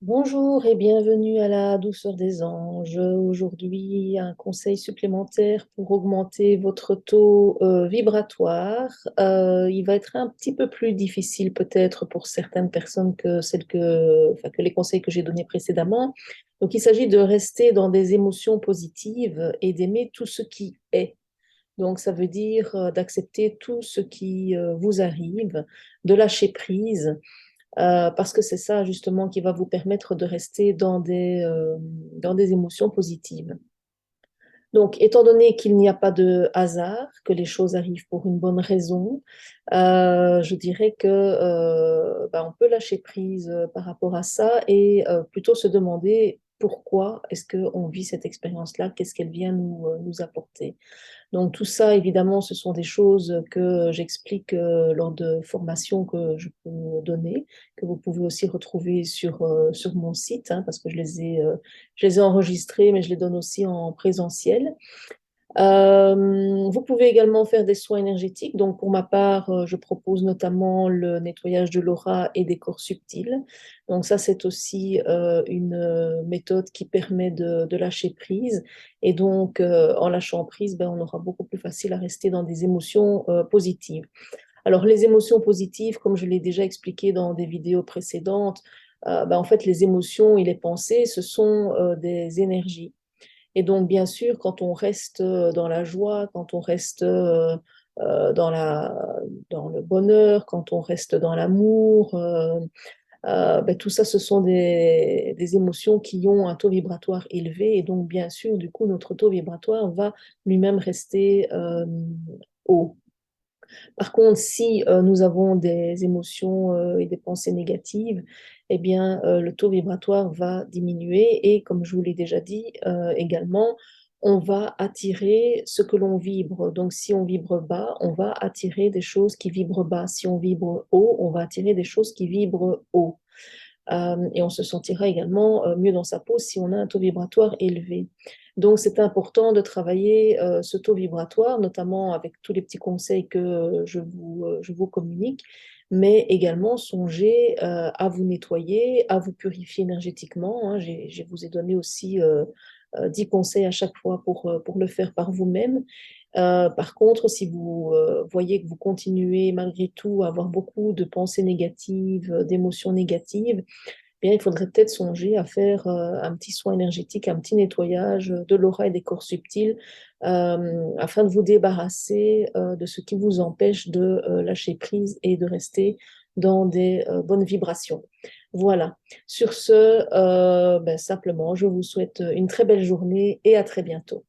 Bonjour et bienvenue à la douceur des anges. Aujourd'hui, un conseil supplémentaire pour augmenter votre taux vibratoire. Il va être un petit peu plus difficile peut-être pour certaines personnes que que les conseils que j'ai donnés précédemment. Donc, il s'agit de rester dans des émotions positives et d'aimer tout ce qui est. Donc, ça veut dire d'accepter tout ce qui vous arrive, de lâcher prise parce que c'est ça justement qui va vous permettre de rester dans des émotions positives. Donc, étant donné qu'il n'y a pas de hasard, que les choses arrivent pour une bonne raison, je dirais que on peut lâcher prise par rapport à ça et plutôt se demander pourquoi est-ce qu'on vit cette expérience-là, qu'est-ce qu'elle vient nous apporter. Donc tout ça, évidemment, ce sont des choses que j'explique lors de formations que je peux donner, que vous pouvez aussi retrouver sur mon site, hein, parce que je les ai enregistrées, mais je les donne aussi en présentiel. Vous pouvez également faire des soins énergétiques. Donc, pour ma part, je propose notamment le nettoyage de l'aura et des corps subtils. Donc, ça, c'est aussi une méthode qui permet de lâcher prise. Et donc, en lâchant prise, on aura beaucoup plus facile à rester dans des émotions positives. Alors, les émotions positives, comme je l'ai déjà expliqué dans des vidéos précédentes, en fait, les émotions et les pensées, ce sont des énergies. Et donc, bien sûr, quand on reste dans la joie, quand on reste dans dans le bonheur, quand on reste dans l'amour, tout ça, ce sont des émotions qui ont un taux vibratoire élevé. Et donc, bien sûr, du coup, notre taux vibratoire va lui-même rester haut. Par contre, si nous avons des émotions et des pensées négatives, eh bien, le taux vibratoire va diminuer et, comme je vous l'ai déjà dit également, on va attirer ce que l'on vibre. Donc, si on vibre bas, on va attirer des choses qui vibrent bas. Si on vibre haut, on va attirer des choses qui vibrent haut. Et on se sentira également mieux dans sa peau si on a un taux vibratoire élevé. Donc, c'est important de travailler ce taux vibratoire, notamment avec tous les petits conseils que je vous communique, mais également songer à vous nettoyer, à vous purifier énergétiquement, hein. Je vous ai donné aussi 10 conseils à chaque fois pour le faire par vous-même. Par contre, si vous voyez que vous continuez malgré tout à avoir beaucoup de pensées négatives, d'émotions négatives, bien, il faudrait peut-être songer à faire un petit soin énergétique, un petit nettoyage de l'aura et des corps subtils afin de vous débarrasser de ce qui vous empêche de lâcher prise et de rester dans des bonnes vibrations. Voilà. Sur ce, simplement, je vous souhaite une très belle journée et à très bientôt.